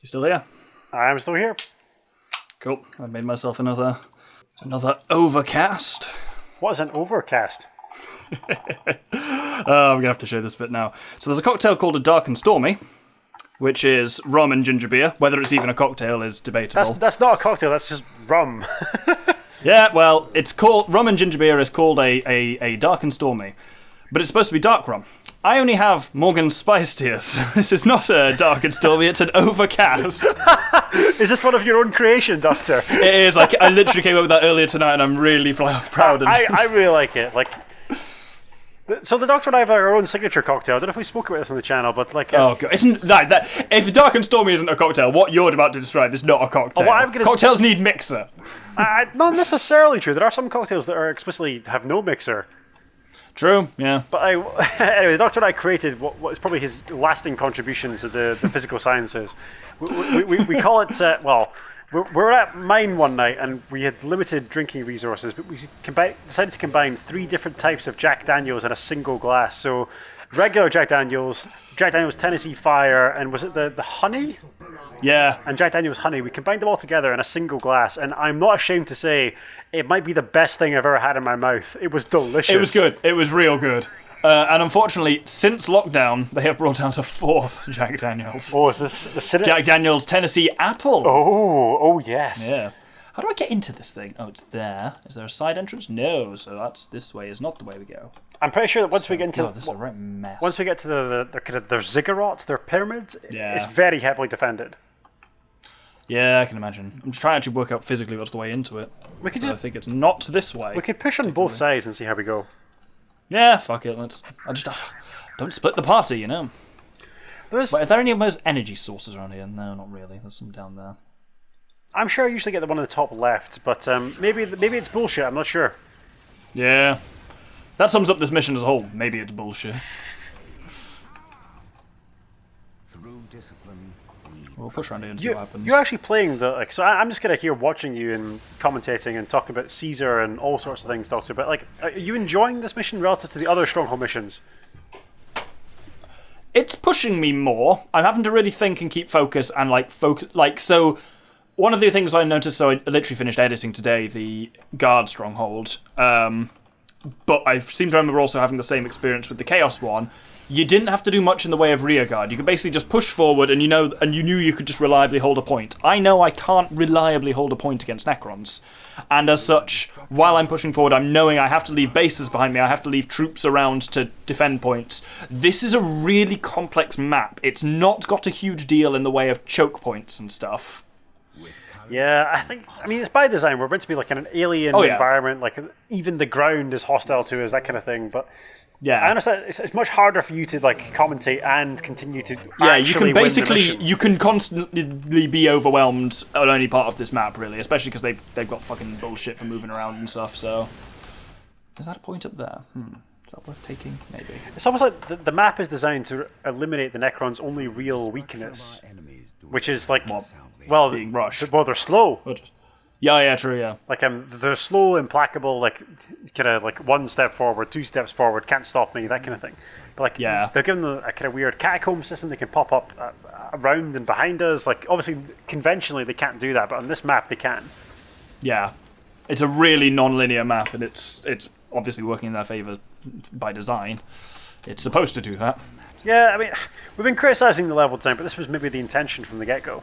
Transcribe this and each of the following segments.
You still here? I'm still here. Cool. I've made myself another overcast. What is an overcast? I'm going to have to show this bit now. So there's a cocktail called a Dark and Stormy, which is rum and ginger beer. Whether it's even a cocktail is debatable. That's not a cocktail, that's just rum. Yeah, well, it's called rum and ginger beer is called a Dark and Stormy, but it's supposed to be dark rum. I only have Morgan's Spice Tears, so this is not a Dark and Stormy, it's an overcast. Is this one of your own creation, Doctor? It is. I literally came up with that earlier tonight, and I'm really proud of it. I really like it. So the Doctor and I have our own signature cocktail. I don't know if we spoke about this on the channel, but oh god, isn't that if Dark and Stormy isn't a cocktail, what you're about to describe is not a cocktail. Cocktails need mixer. Not necessarily true. There are some cocktails that are explicitly have no mixer. True, yeah. But anyway, the Doctor and I created what is probably his lasting contribution to the physical sciences. We call it, we're at mine one night and we had limited drinking resources, but we decided to combine 3 different types of Jack Daniels in a single glass. So regular Jack Daniels Tennessee Fire, and was it the honey? Yeah. And Jack Daniels honey. We combined them all together in a single glass, and I'm not ashamed to say it might be the best thing I've ever had in my mouth. It was delicious. It was good. It was real good. And unfortunately, since lockdown, they have brought out a 4th Jack Daniels. Oh, is this the Jack Daniels Tennessee Apple? Oh yes. Yeah. How do I get into this thing? Oh, it's there. Is there a side entrance? No. So that's this way is not the way we go. I'm pretty sure that once we get into this is a right mess. Once we get to their ziggurats, their pyramids, yeah, it's very heavily defended. Yeah, I can imagine. I'm just trying to actually work out physically what's the way into it. I think it's not this way. We could push on both sides and see how we go. Yeah, fuck it. Don't split the party, you know. Wait, are there any of those energy sources around here? No, not really. There's some down there. I'm sure I usually get the one on the top left, but maybe it's bullshit. I'm not sure. Yeah, that sums up this mission as a whole. Maybe it's bullshit. Through discipline, we'll push around here and see what happens. You're actually playing so I'm just kind of here watching you and commentating and talking about Caesar and all sorts of things, Doctor. But are you enjoying this mission relative to the other Stronghold missions? It's pushing me more. I'm having to really think and keep focus and so. One of the things I noticed, so I literally finished editing today the Guard Stronghold, but I seem to remember also having the same experience with the Chaos one. You didn't have to do much in the way of rear guard. You could basically just push forward, and you knew you could just reliably hold a point. I know I can't reliably hold a point against Necrons, and as such, while I'm pushing forward, I'm knowing I have to leave bases behind me. I have to leave troops around to defend points. This is a really complex map. It's not got a huge deal in the way of choke points and stuff. Yeah, it's by design. We're meant to be like in an alien environment, like even the ground is hostile to us, that kind of thing. But yeah, I understand it's much harder for you to commentate and continue to. Yeah, you can constantly be overwhelmed on any part of this map, really, especially because they've got fucking bullshit for moving around and stuff. So, is that a point up there? Is that worth taking? Maybe. It's almost like the map is designed to eliminate the Necrons' only real weakness, which is being rushed. Well, they're slow. Yeah, true, yeah. They're slow, implacable, one step forward, 2 steps forward, can't stop me, that kind of thing. But they're given a kind of weird catacomb system. They can pop up around and behind us. Obviously, conventionally they can't do that, but on this map they can. Yeah, it's a really non-linear map, and it's obviously working in their favour by design. It's supposed to do that. Yeah, we've been criticising the level design, but this was maybe the intention from the get-go.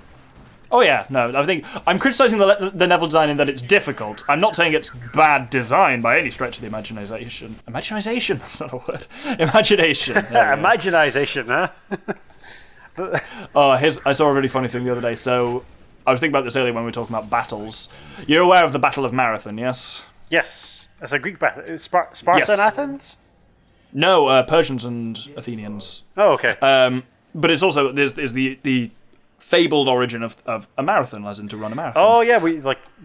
Oh yeah, no, I think I'm criticising the level design in that it's difficult. I'm not saying it's bad design by any stretch of the imagination. Imagination? That's not a word. Imagination. Imaginization, huh? I saw a really funny thing the other day. So I was thinking about this earlier when we were talking about battles. You're aware of the Battle of Marathon, yes? Yes. It's a Greek battle. Sparta and Athens? No, Persians and Athenians. Oh, okay. But it's also there's the fabled origin of a marathon, as in to run a marathon. Oh yeah,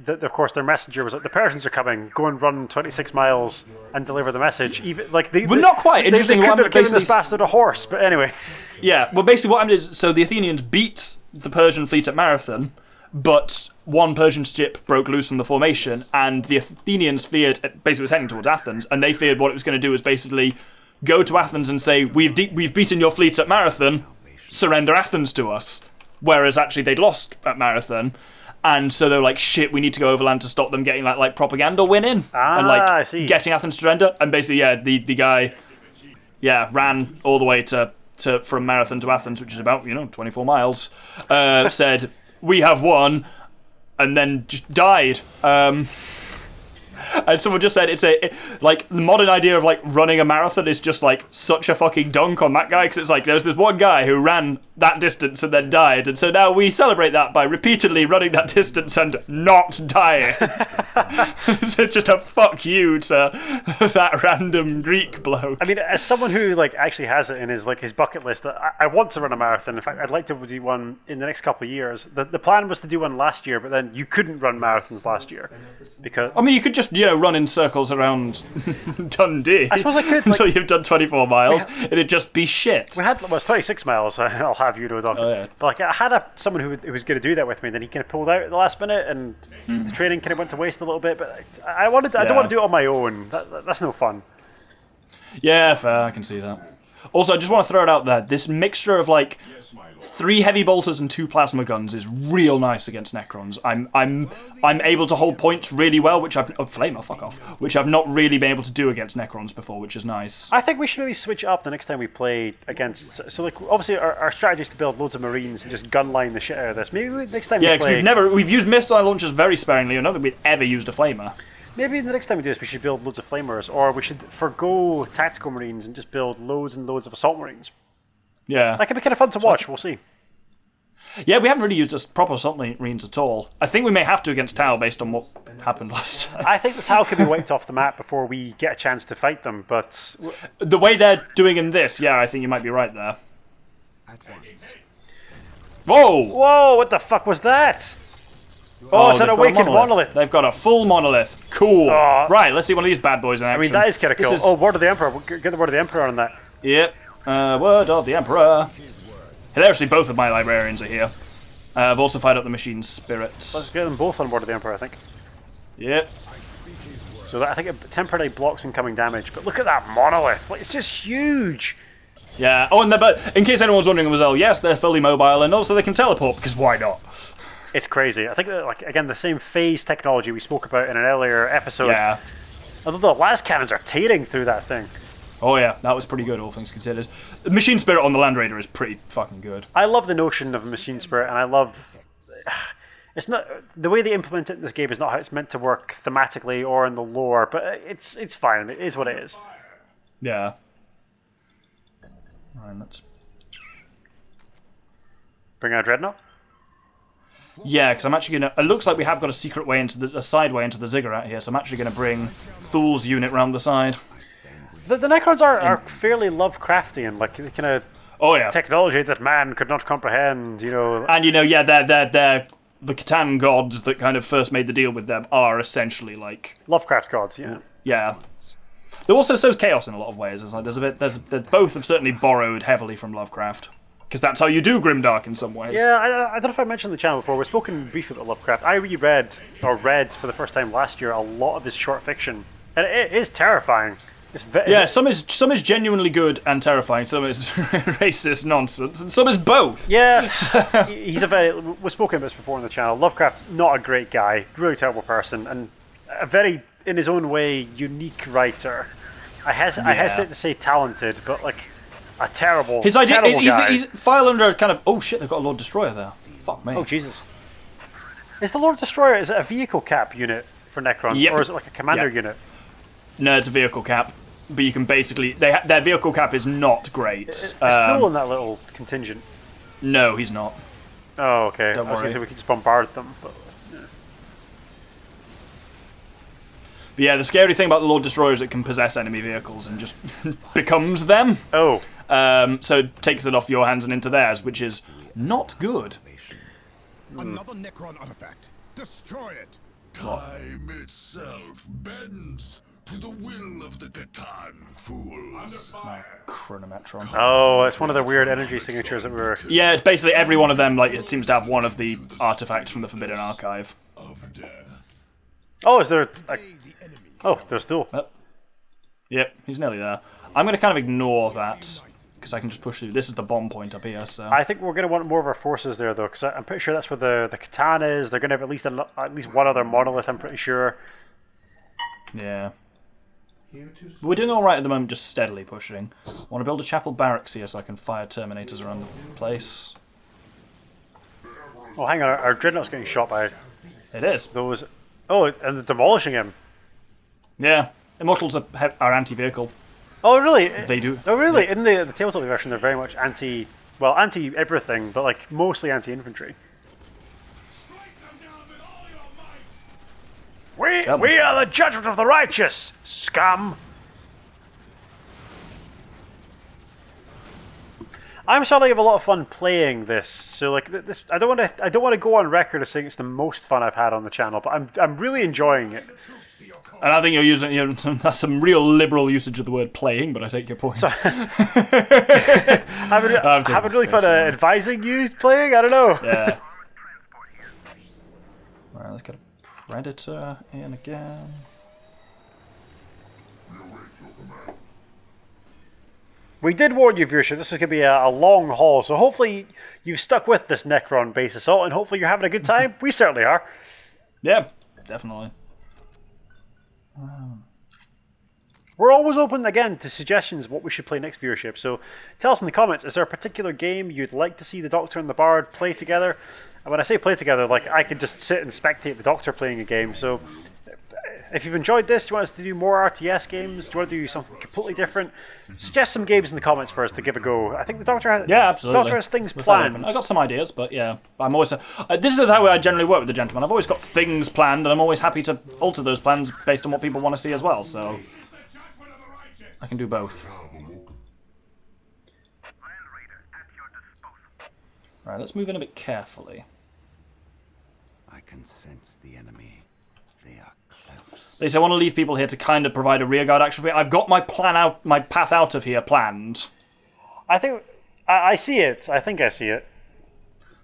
of course their messenger was the Persians are coming. Go and run 26 miles and deliver the message. Even but not quite. Interesting. They could have given this bastard a horse, but anyway. Yeah, well, basically what happened is the Athenians beat the Persian fleet at Marathon, but one Persian ship broke loose from the formation, and the Athenians feared, basically was heading towards Athens, and they feared what it was going to do was basically go to Athens and say, we've beaten your fleet at Marathon, surrender Athens to us. whereas actually they'd lost at Marathon. And so they were like, shit, we need to go overland to stop them getting like propaganda win in. And I see. Getting Athens to surrender. And basically, the guy, ran all the way from Marathon to Athens, which is about, 24 miles, said, we have won, and then just died. And someone just said the modern idea of running a marathon is just such a fucking dunk on that guy, because it's there's this one guy who ran that distance and then died, and so now we celebrate that by repeatedly running that distance and not dying. So it's just a fuck you to that random Greek bloke. I mean, as someone who actually has it in his his bucket list, I want to run a marathon. In fact, I'd like to do one in the next couple of years. The plan was to do one last year, but then you couldn't run marathons last year because you could just run in circles around Dundee. I suppose I could until you've done 24 miles. It'd just be shit. We had it's 26 miles. I'll have you know, Doctor. Oh, yeah. But I had someone who was going to do that with me, and then he kind of pulled out at the last minute, and the training kind of went to waste a little bit. But I don't want to do it on my own. That's no fun. Yeah, fair. I can see that. Also, I just want to throw it out there. This mixture of 3 heavy bolters and 2 plasma guns is real nice against Necrons. I'm able to hold points really well, which which I've not really been able to do against Necrons before, which is nice. I think we should maybe switch it up the next time we play against. So obviously our strategy is to build loads of Marines and just gunline the shit out of this. Maybe next time we play. Yeah, because we've used missile launchers very sparingly. I don't think we've ever used a flamer. Maybe the next time we do this, we should build loads of flamers, or we should forgo tactical Marines and just build loads and loads of assault Marines. Yeah. That could be kind of fun to watch. We'll see. Yeah, we haven't really used a proper assault Marines at all. I think we may have to against Tau based on what happened last time. I think the Tau could be wiped off the map before we get a chance to fight them, but the way they're doing in this, I think you might be right there. Whoa! Whoa, what the fuck was that? Oh, it's an awakened monolith. They've got a full monolith. Cool. Right, let's see one of these bad boys in action. I mean, that is kind of cool. Oh, Word of the Emperor. Get the Word of the Emperor on that. Yep. Word of the Emperor. Hilariously, both of my librarians are here. I've also fired up the machine spirits. Let's get them both on Word of the Emperor, I think. Yep. So that, I think it temporarily blocks incoming damage. But look at that monolith. It's just huge. Yeah. Oh, but in case anyone's wondering as well, yes, they're fully mobile, and also they can teleport, because why not? It's crazy. I think that, again, the same phase technology we spoke about in an earlier episode. Yeah. Although the last cannons are tearing through that thing. Oh yeah, that was pretty good, all things considered. The Machine Spirit on the Land Raider is pretty fucking good. I love the notion of a Machine Spirit, and I love... It's not... The way they implement it in this game is not how it's meant to work thematically or in the lore, but it's fine. It is what it is. Yeah. Alright, let's... Bring out a Dreadnought? Yeah, because I'm actually going to... It looks like we have got a secret way into a side way into the ziggurat here, so I'm actually going to bring Thule's unit round the side. The Necrons are fairly Lovecraftian, kind of technology that man could not comprehend, And they're the Catan gods that kind of first made the deal with them are essentially Lovecraft gods, yeah. Yeah. They're also so chaos in a lot of ways. It's both have certainly borrowed heavily from Lovecraft. Because that's how you do grimdark in some ways. Yeah, I don't know if I mentioned the channel before. We've spoken briefly about Lovecraft. I read for the first time last year a lot of his short fiction, and it is terrifying. Some is genuinely good and terrifying. Some is racist nonsense, and some is both. Yeah, we've spoken about this before on the channel. Lovecraft's not a great guy, really terrible person, and a very, in his own way, unique writer. I hesitate to say talented, but a terrible, his idea, terrible guy. He's file under kind of, oh shit, they've got a Lord Destroyer there. Fuck me. Oh, Jesus. Is the Lord Destroyer, is it a vehicle cap unit for Necrons? Yep. Or is it a commander unit? No, it's a vehicle cap. But you can basically... their vehicle cap is not great. Is Thule in that little contingent? No, he's not. Oh, okay. Don't I was going worry. to say we could just bombard them, but... But yeah, the scary thing about the Lord Destroyer is it can possess enemy vehicles and just becomes them. Oh. So it takes it off your hands and into theirs, which is not good. Another Necron artifact. Destroy it. Time itself bends to the will of the Catan fools. Chronometron. Oh, it's one of the weird energy signatures that we were... Yeah, it's basically every one of them, it seems to have one of the artifacts from the Forbidden Archive. Of death. Oh, is there... Oh, there's Thule. Yep, he's nearly there. I'm going to kind of ignore that. because I can just push through. This is the bomb point up here, so... I think we're going to want more of our forces there, though, because I'm pretty sure that's where the Catan is. They're going to have at least one other monolith, I'm pretty sure. Yeah. We're doing alright at the moment, just steadily pushing. I want to build a chapel barracks here so I can fire Terminators around the place. Oh, hang on, our Dreadnought's getting shot by It is. those... Oh, and they're demolishing him. Yeah. Immortals are anti-vehicle. Oh, really? They do. Oh, really? In the tabletop version, they're very much anti-everything, but like mostly anti-infantry. We are the judgment of the righteous, scum. I'm starting to have a lot of fun playing this. So like this, I don't want to go on record as saying it's the most fun I've had on the channel, but I'm really enjoying it. And I think that's some real liberal usage of the word playing, but I take your point. So, having really fun advising you playing? I don't know. Yeah. Alright, let's get a Predator in again. We did warn you, viewership, this was going to be a long haul, so hopefully you've stuck with this Necron base assault, and hopefully you're having a good time. We certainly are. Yeah, definitely. We're always open, again, to suggestions what we should play next, viewership, so tell us in the comments, is there a particular game you'd like to see the Doctor and the Bard play together? And when I say play together, like, I could just sit and spectate the Doctor playing a game, so if you've enjoyed this, do you want us to do more RTS games? Do you want to do something completely different? Suggest some games in the comments for us to give a go. I think the Doctor has, absolutely. Doctor has things planned. I've got some ideas, but yeah, I'm always... this is how I generally work with the gentleman. I've always got things planned, and I'm always happy to alter those plans based on what people want to see as well, so... I can do both. Right, let's move in a bit carefully. I can sense the enemy. They are close. They say I want to leave people here to kind of provide a rearguard action for me. I've got my path out of here planned. I think I see it. I think I see it.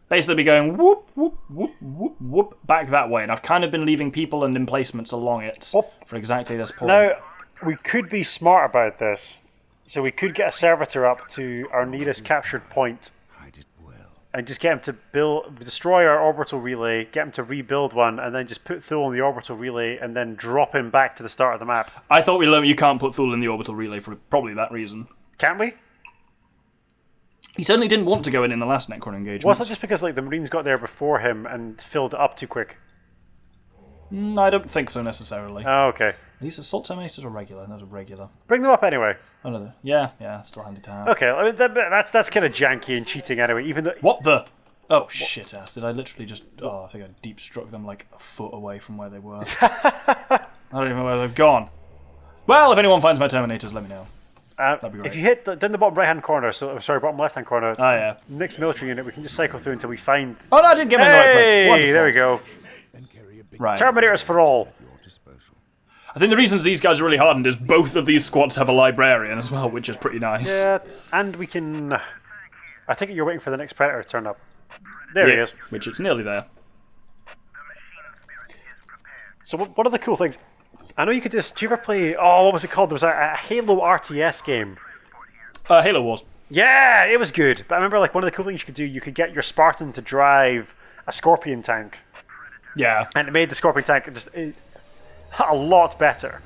Basically be going whoop, whoop, whoop, whoop, whoop, back that way. And I've kind of been leaving people and emplacements along it for exactly this point. Now, we could be smart about this. So we could get a servitor up to our nearest captured point. And just get him to destroy our orbital relay, get him to rebuild one, and then just put Thule in the orbital relay, and then drop him back to the start of the map. I thought we learned you can't put Thule in the orbital relay for probably that reason. Can't we? He certainly didn't want to go in the last Necron engagement. Was that just because like the Marines got there before him and filled it up too quick? I don't think so necessarily. Oh, okay. These assault terminators are regular. Those are regular. Bring them up anyway. Oh no, yeah, still handy to have. Okay, I mean, that's kind of janky and cheating anyway. Even though what the? Oh shit ass! Did I literally just? Oh, I think I deep struck them like a foot away from where they were. I don't even know where they've gone. Well, if anyone finds my terminators, let me know. That'd be great. If you hit down the bottom right hand corner, bottom left hand corner. Oh yeah. Next military unit, we can just cycle through until we find. Oh no, I did get me in the right place. Wonderful. There we go. Right. Terminators for all. I think the reasons these guys are really hardened is both of these squads have a librarian as well, which is pretty nice. Yeah, and we can... I think you're waiting for the next Predator to turn up. There he is. Which is nearly there. So one of the cool things... I know you could just... Do you ever play... Oh, what was it called? There was a Halo RTS game. Halo Wars. Yeah, it was good. But I remember like one of the cool things you could do, you could get your Spartan to drive a Scorpion tank. Yeah. And it made the Scorpion tank just... a lot better.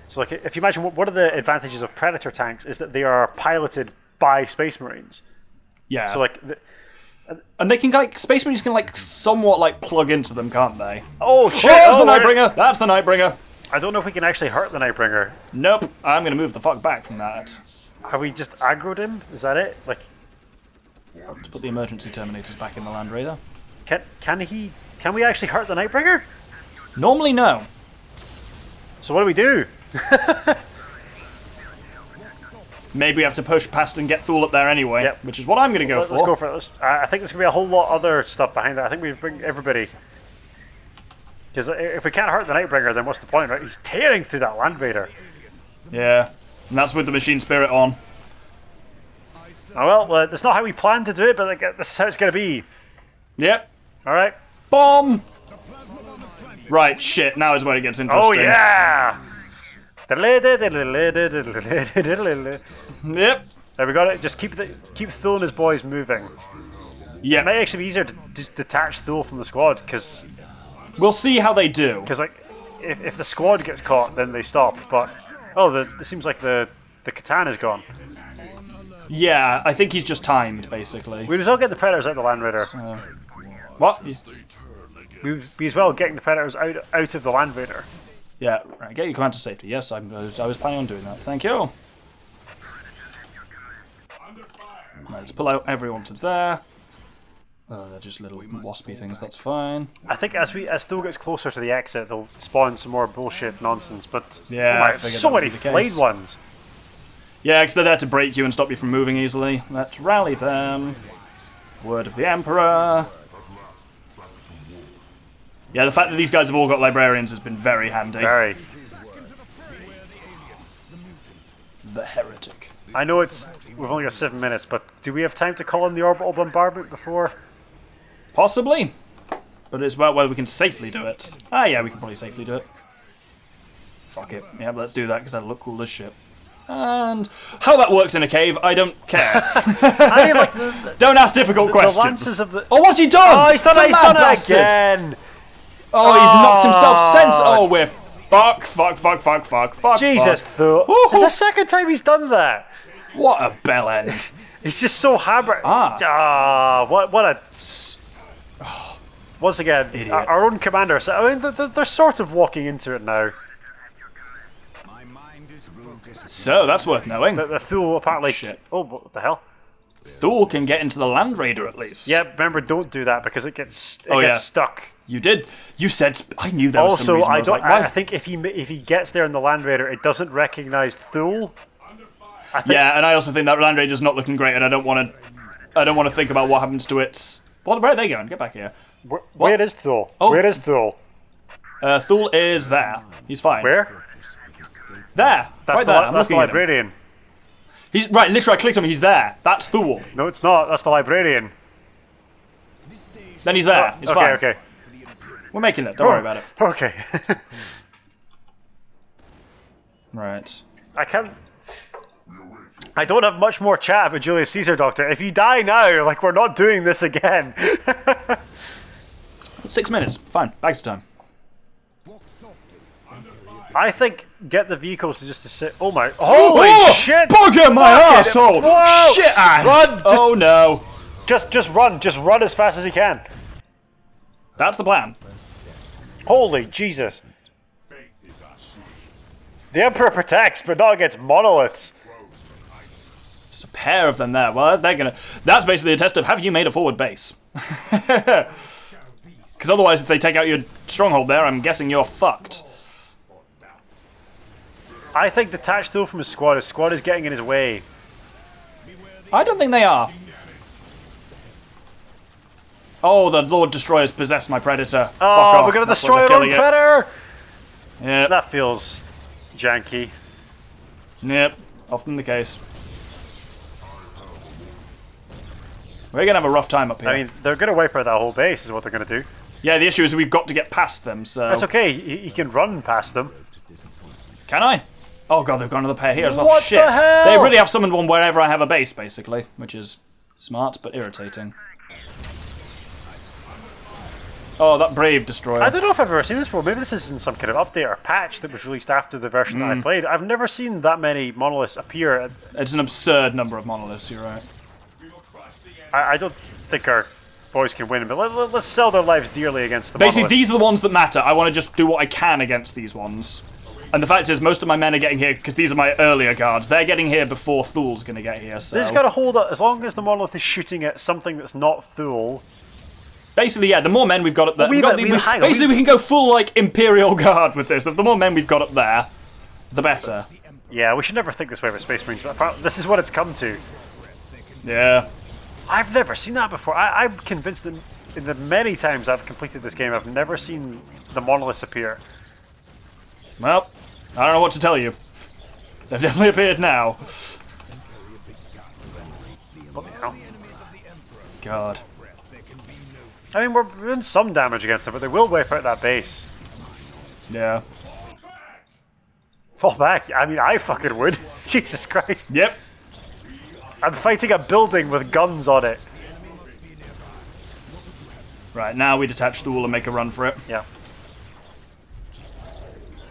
So like if you imagine one of the advantages of Predator tanks is that they are piloted by Space Marines. Yeah. So like and they can like Space Marines can like somewhat like plug into them, can't they? Oh shit! That's the Nightbringer! That's the Nightbringer! I don't know if we can actually hurt the Nightbringer. Nope. I'm gonna move the fuck back from that. Have we just aggroed him? Is that it? Like to put the emergency terminators back in the Land Raider. Can we actually hurt the Nightbringer? Normally no. So what do we do? Maybe we have to push past and get Thule up there anyway, which is what I'm going to go for. Let's go for it. I think there's going to be a whole lot of other stuff behind that. I think we bring everybody. Because if we can't hurt the Nightbringer, then what's the point, right? He's tearing through that Land Raider. Yeah, and that's with the Machine Spirit on. Oh well, that's not how we planned to do it, but like, this is how it's going to be. Yep. Alright. Bomb! Right, shit, now is where it gets interesting. Oh yeah! Yep. There, we got it. Just keep Thule and his boys moving. Yeah. It might actually be easier to just detach Thule from the squad, because We'll see how they do. like, if the squad gets caught, then they stop. But it seems like the katana's gone. Yeah, I think he's just timed, basically. We as well get the predators out of the Land Raider. What? We as well getting the predators out of the Land Raider. Yeah, right, get your command to safety. Yes, I was planning on doing that. Thank you. Right, let's pull out everyone to there. Oh, they're just little waspy things, that's fine. I think as Thule gets closer to the exit, they'll spawn some more bullshit nonsense. But Yeah, I figured so that would many be the flayed case. ones. Yeah, because they're there to break you and stop you from moving easily. Let's rally them. Word of the Emperor. Yeah, the fact that these guys have all got librarians has been very handy. Very. The heretic. I know we've only got 7 minutes, but do we have time to call in the orbital bombardment before? Possibly. But it's about whether we can safely do it. Ah, yeah, we can probably safely do it. Fuck it. Yeah, let's do that because that'll look cool as shit. And how that works in a cave, I don't care. I mean, like Don't ask difficult questions. The lances of the. Oh, what's he done? Oh, he's done it! He's mad done it bastard. again! Oh, he's knocked himself sense. Oh, we're fuck. Jesus, fuck. though. Woohoo. It's the second time he's done that. What a bell end. He's just so hammered. What a. Once again, Idiot. our own commander. I mean, they're sort of walking into it now. So, that's worth knowing. The Thule apparently. Shit. Oh, what the hell? Thule can get into the Land Raider at least. Yeah, remember, don't do that because it gets yeah. stuck. You did. You said. I knew there was some Also, reason. I think if he gets there in the Land Raider, it doesn't recognize Thule. Yeah, and I also think that Land Raider's not looking great, and I don't want to think about what happens to its. Where are they going? Get back here. Where is Thule? Oh. Where is Thule? Thule is there. He's fine. Where? There. Right there. I'm That's the looking at him. librarian. He's right. Literally, I clicked on him. He's there. That's Thule. No, it's not. That's the librarian. Then he's there. It's fine. Okay. We're making it. Don't worry about it. Okay. Right. I don't have much more chat about Julius Caesar, Doctor. If you die now, like, we're not doing this again. 6 minutes. Fine. Back to time. I think get the vehicles to sit. Oh my! Holy shit! Bugger my Fucking- asshole! Whoa! Shit ass! Run! Oh no! Just run! Just run as fast as you can. That's the plan. Holy Jesus! The Emperor protects, but not against monoliths. Just a pair of them there. Well, they're gonna. That's basically a test of have you made a forward base. Because otherwise, if they take out your stronghold there, I'm guessing you're fucked. I think detach Thule from his squad. His squad is getting in his way. I don't think they are. Oh, the Lord Destroyers possess my Predator. Fuck Oh, off. we're gonna That's destroy what our they're own killing it. Predator! Yep. That feels janky. Yep. Often the case. We're gonna have a rough time up here. I mean, they're gonna wipe out that whole base, is what they're gonna do. yeah, the issue is we've got to get past them, so... That's okay, you can run past them. Can I? Oh god, they've got another pair here as well. What Shit. the hell? They really have summoned one wherever I have a base, basically, which is smart but irritating. Oh, that brave destroyer. I don't know if I've ever seen this before. Maybe this is in some kind of update or patch that was released after the version that I played. I've never seen that many monoliths appear. It's an absurd number of monoliths, you're right. I don't think our boys can win, but let's sell their lives dearly against the Basically, monoliths. these are the ones that matter. I want to just do what I can against these ones. And the fact is, most of my men are getting here because these are my earlier guards. They're getting here before Thule's going to get here, so... They just gotta hold it. As long as the monolith is shooting at something that's not Thule. Basically, yeah, the more men we've got up there... hang on, basically, we can go full, like, Imperial Guard with this. The more men we've got up there, the better. Yeah, we should never think this way about Space Marines, but apparently this is what it's come to. Yeah. I've never seen that before. I'm convinced that in the many times I've completed this game, I've never seen the monoliths appear. Well, I don't know what to tell you. They've definitely appeared now. What the hell? God. I mean, we're doing some damage against them, but they will wipe out that base. Yeah. Fall back. I mean, I fucking would. Jesus Christ. Yep. I'm fighting a building with guns on it. Right, now we detach Thule and make a run for it. Yeah.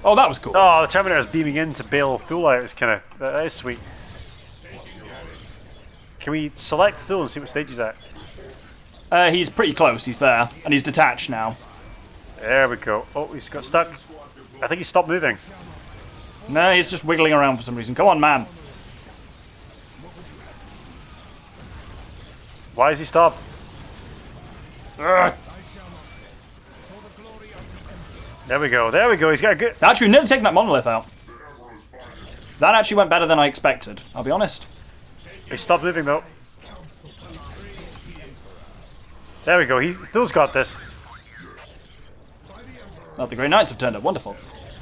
Oh, that was cool. Oh, the Terminator is beaming in to bail Thule out. It's kind of... That is sweet. Can we select Thule and see what stage he's at? He's pretty close. He's there. And he's detached now. There we go. Oh, he's got stuck. I think he stopped moving. No, he's just wiggling around for some reason. Come on, man. Why is he stopped? Ugh. There we go. There we go. He's got a good... Actually, we've nearly taken that monolith out. That actually went better than I expected. I'll be honest. He stopped moving, though. There we go. Thule's got this. Oh, the Grey Knights have turned up. Wonderful.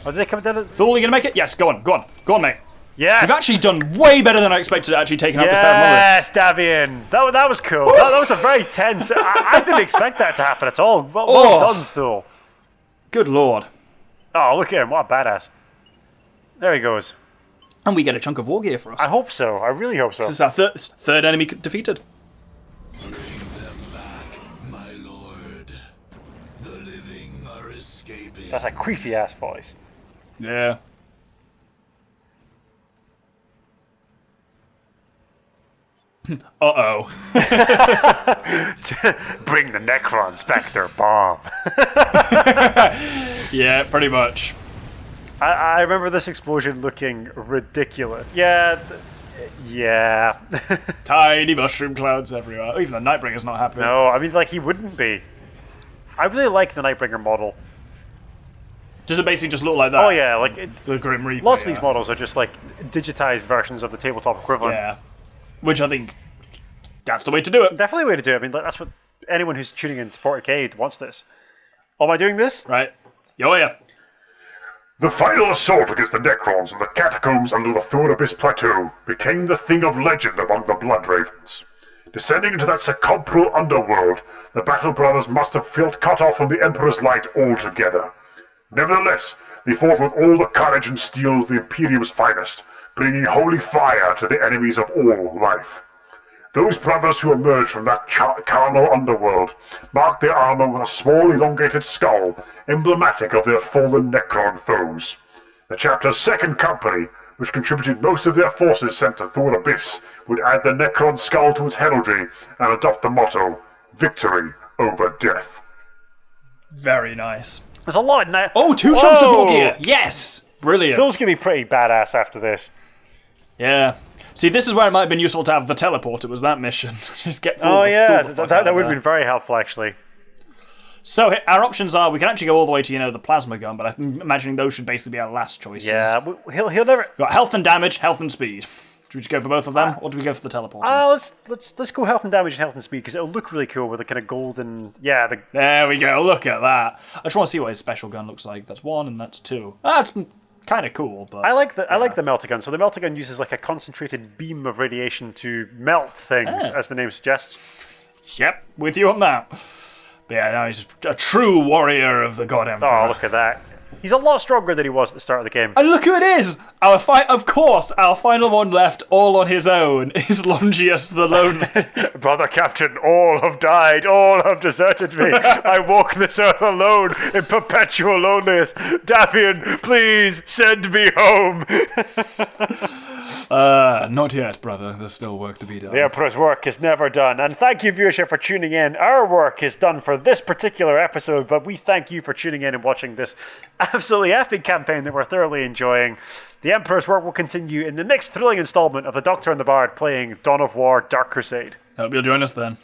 Oh, did they come down? Thule, you gonna make it? Yes, go on. Go on. Go on, mate. Yes! You've actually done way better than I expected at actually taking out this pair of monoliths. Yes, Davian. That was cool. That was a very tense... I didn't expect that to happen at all. Well done, Thule. Good lord. Oh, look at him. What a badass. There he goes. And we get a chunk of war gear for us. I hope so. I really hope so. This is our third enemy defeated. Bring them back, my lord. The living are escaping. That's a creepy-ass voice. Yeah. Uh-oh. Bring the Necrons back their bomb. Yeah, pretty much. I remember this explosion looking ridiculous. Yeah. Yeah. Tiny mushroom clouds everywhere. Even the Nightbringer's not happy. No, I mean, like, he wouldn't be. I really like the Nightbringer model. Does it basically just look like that? Oh, yeah, like... The Grim Reaper. Lots of these models are just, like, digitized versions of the tabletop equivalent. Yeah. Which I think that's the way to do it. Definitely a way to do it. I mean, that's what anyone who's tuning into 40k wants this. Oh, am I doing this? Right. Oh, yeah. The final assault against the Necrons in the catacombs under the Thor Abyss Plateau became the thing of legend among the Blood Ravens. Descending into that sepulchral underworld, the Battle Brothers must have felt cut off from the Emperor's light altogether. Nevertheless, they fought with all the courage and steel of the Imperium's finest, bringing holy fire to the enemies of all life. Those brothers who emerged from that carnal underworld marked their armor with a small elongated skull, emblematic of their fallen Necron foes. The chapter's second company, which contributed most of their forces sent to Thor Abyss, would add the Necron skull to its heraldry and adopt the motto, Victory over Death. Very nice. There's a lot in there. Oh, 2 chunks of war gear. Yes. Brilliant. Phil's going to be pretty badass after this. Yeah. See, this is where it might have been useful to have the teleport. It was that mission. Just get full. Oh, yeah. Full That would have been very helpful, actually. So our options are, we can actually go all the way to, the plasma gun, but I'm imagining those should basically be our last choices. Yeah, he'll never... We've got health and damage, health and speed. Do we just go for both of them, or do we go for the teleport? Let's go health and damage and health and speed, because it'll look really cool with the kind of golden... Yeah, There we go, look at that. I just want to see what his special gun looks like. That's 1 and that's 2. That's kind of cool, but... I like the meltagun. So the meltagun uses like a concentrated beam of radiation to melt things, as the name suggests. Yep, with you on that. But yeah, now he's a true warrior of the God Emperor. Oh, look at that. He's a lot stronger than he was at the start of the game. And look who it is! Our final one left, all on his own, is Longius the Lonely. Brother Captain, all have died, all have deserted me. I walk this earth alone in perpetual loneliness. Davian, please send me home. Not yet, brother. There's still work to be done. The Emperor's work is never done. And thank you, viewership, for tuning in. Our work is done for this particular episode, but we thank you for tuning in and watching this absolutely epic campaign that we're thoroughly enjoying. The Emperor's work will continue in the next thrilling installment of The Doctor and the Bard playing Dawn of War Dark Crusade. Hope you'll join us then.